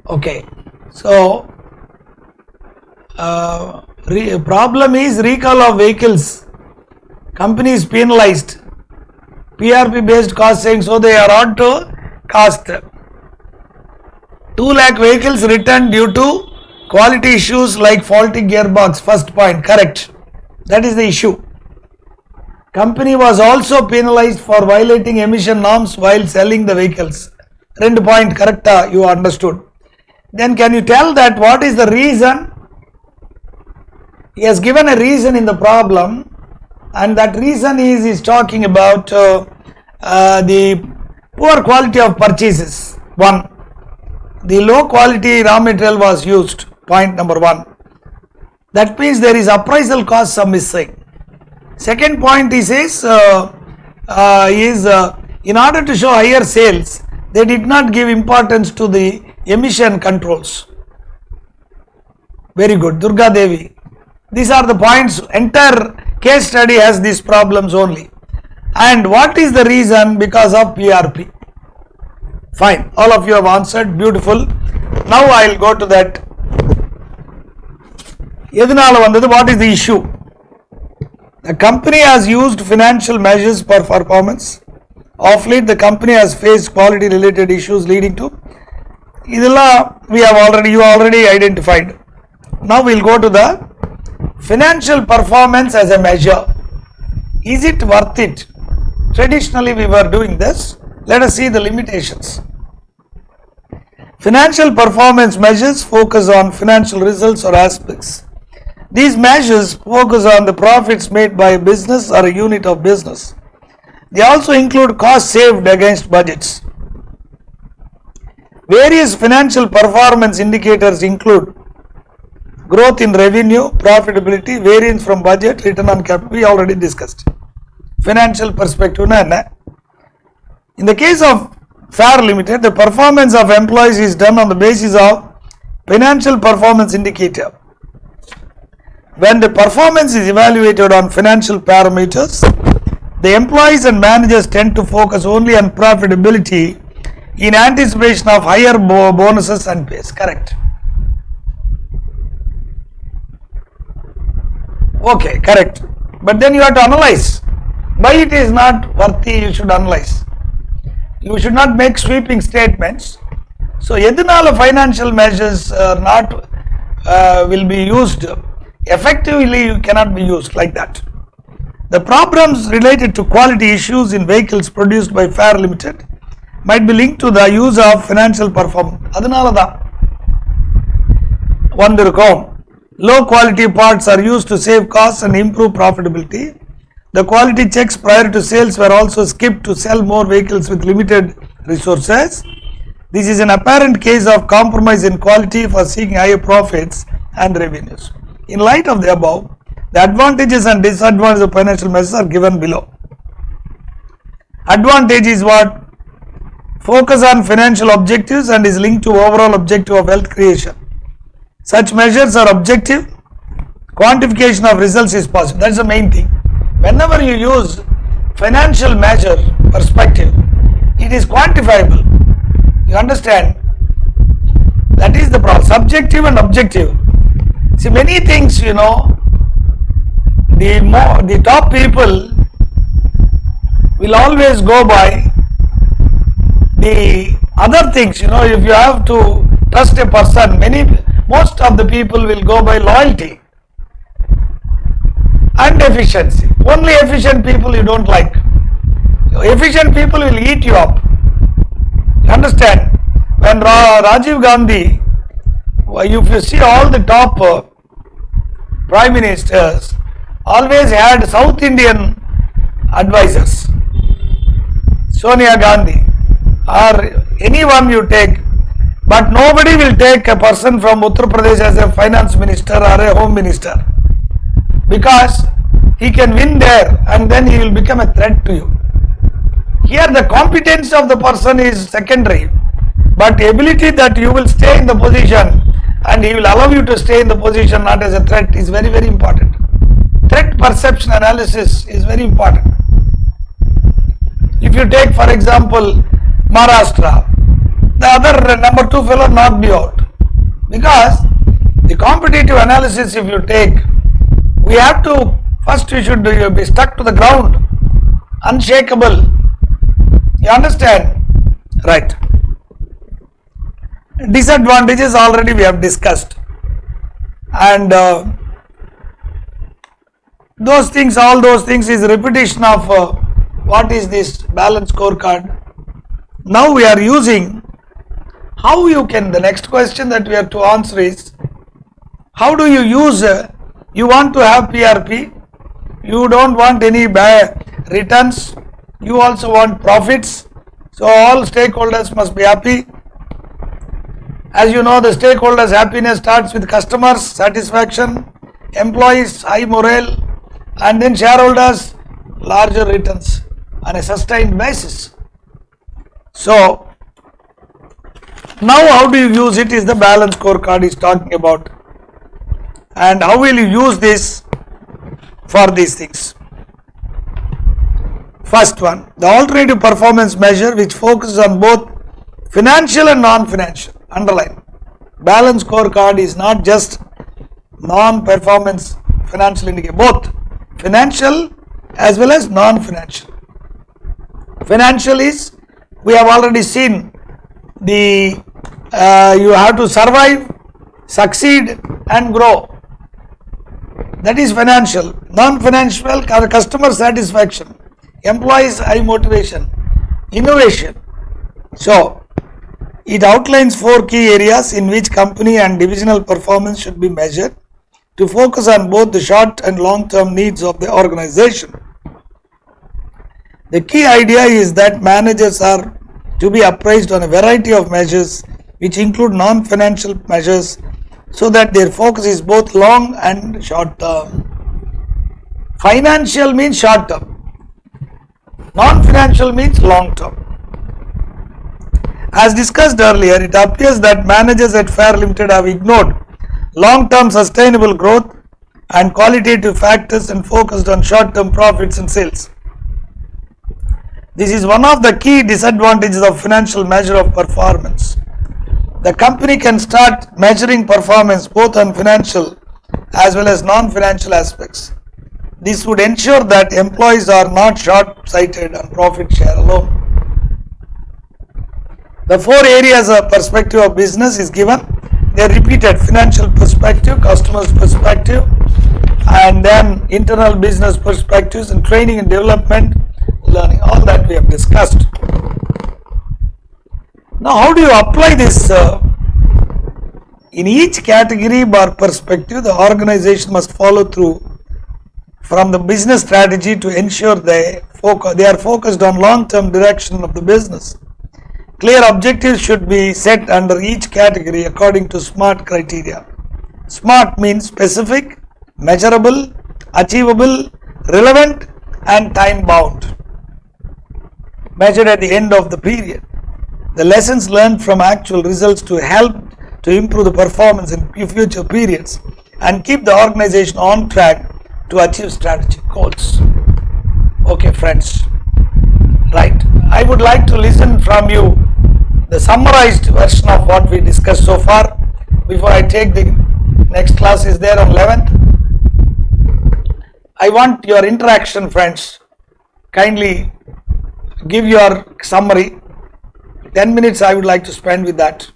Okay, so problem is recall of vehicles. Company is penalized. PRP based cost saying, so they are on to cost. 2 lakh vehicles returned due to quality issues like faulty gearbox. First point, correct. That is the issue. Company was also penalized for violating emission norms while selling the vehicles. Second point, correct, you understood. Then can you tell that what is the reason? He has given a reason in the problem, and that reason is talking about the poor quality of purchases. 1. The low quality raw material was used. Point number 1. That means there is appraisal costs are missing. Second point he says in order to show higher sales, they did not give importance to the emission controls. Very good, Durga Devi. These are the points. Entire case study has these problems only. And what is the reason? Because of PRP. Fine, all of you have answered, beautiful. Now I will go to that. What is the issue? The company has used financial measures for performance. Of late, the company has faced quality related issues leading to. You already identified. Now we will go to the financial performance as a measure. Is it worth it? Traditionally we were doing this. Let us see the limitations. Financial performance measures focus on financial results or aspects. These measures focus on the profits made by a business or a unit of business. They also include costs saved against budgets. Various financial performance indicators include growth in revenue, profitability, variance from budget, return on capital. We already discussed. Financial perspective. In the case of FAIR Limited, the performance of employees is done on the basis of financial performance indicator. When the performance is evaluated on financial parameters, the employees and managers tend to focus only on profitability in anticipation of higher bonuses and pays. Correct. Okay, correct. But then you have to analyze. Why it is not worthy, you should analyze. You should not make sweeping statements. So, Yadinala financial measures are not will be used effectively, you cannot be used like that. The problems related to quality issues in vehicles produced by FAIR Limited might be linked to the use of financial performance. Adanalada. Low quality parts are used to save costs and improve profitability. The quality checks prior to sales were also skipped to sell more vehicles with limited resources. This is an apparent case of compromise in quality for seeking higher profits and revenues. In light of the above, the advantages and disadvantages of financial measures are given below. Advantage is what? Focus on financial objectives and is linked to overall objective of wealth creation. Such measures are objective. Quantification of results is possible. That is the main thing. Whenever you use financial measure perspective, it is quantifiable. You understand? That is the problem. Subjective and objective. See, many things, the top people will always go by the other things. If you have to trust a person, most of the people will go by loyalty and efficiency. Only efficient people you don't like. Efficient people will eat you up. You understand? When Rajiv Gandhi, if you see all the top prime ministers, always had South Indian advisors. Sonia Gandhi or anyone you take, but nobody will take a person from Uttar Pradesh as a finance minister or a home minister, because he can win there and then he will become a threat to you. Here the competence of the person is secondary, but the ability that you will stay in the position and he will allow you to stay in the position not as a threat is very, very important. Threat perception analysis is very important. If you take, for example, Maharashtra, the other number 2 fellow knocked you out. Because the competitive analysis, if you take, we have to first you should be stuck to the ground, unshakable. You understand? Right. Disadvantages already we have discussed, and those things, all those things is repetition of what is this balance scorecard. Now we are using how you can, the next question that we have to answer is, how do you use, you want to have PRP, you don't want any returns, you also want profits, so all stakeholders must be happy. As you know, the stakeholders' happiness starts with customers' satisfaction, employees' high morale, and then shareholders' larger returns on a sustained basis. So, now how do you use it is the balance scorecard is talking about. And how will you use this for these things? First one, the alternative performance measure which focuses on both financial and non-financial. Underline, balance scorecard is not just non-performance financial indicator, both financial as well as non-financial. Financial is, we have already seen, the you have to survive, succeed and grow. That is financial. Non-financial, customer satisfaction, employees high motivation, innovation. So, it outlines 4 key areas in which company and divisional performance should be measured to focus on both the short and long-term needs of the organization. The key idea is that managers are to be appraised on a variety of measures which include non-financial measures so that their focus is both long and short term. Financial means short term, non-financial means long term. As discussed earlier, it appears that managers at Fair Limited have ignored long-term sustainable growth and qualitative factors and focused on short-term profits and sales. This is one of the key disadvantages of financial measure of performance. The company can start measuring performance both on financial as well as non-financial aspects. This would ensure that employees are not short-sighted on profit share alone. The 4 areas of perspective of business is given. They are repeated: financial perspective, customer's perspective, and then internal business perspectives and training and development, learning. All that we have discussed. Now, how do you apply this? In each category or perspective, the organization must follow through from the business strategy to ensure they are focused on long-term direction of the business. Clear objectives should be set under each category according to SMART criteria. SMART means specific, measurable, achievable, relevant and time bound. Measured at the end of the period. The lessons learned from actual results to help to improve the performance in future periods and keep the organization on track to achieve strategic goals. Okay friends, right. I would like to listen from you the summarized version of what we discussed so far before I take the next class is there on 11th. I want your interaction, friends. Kindly give your summary. 10 minutes I would like to spend with that.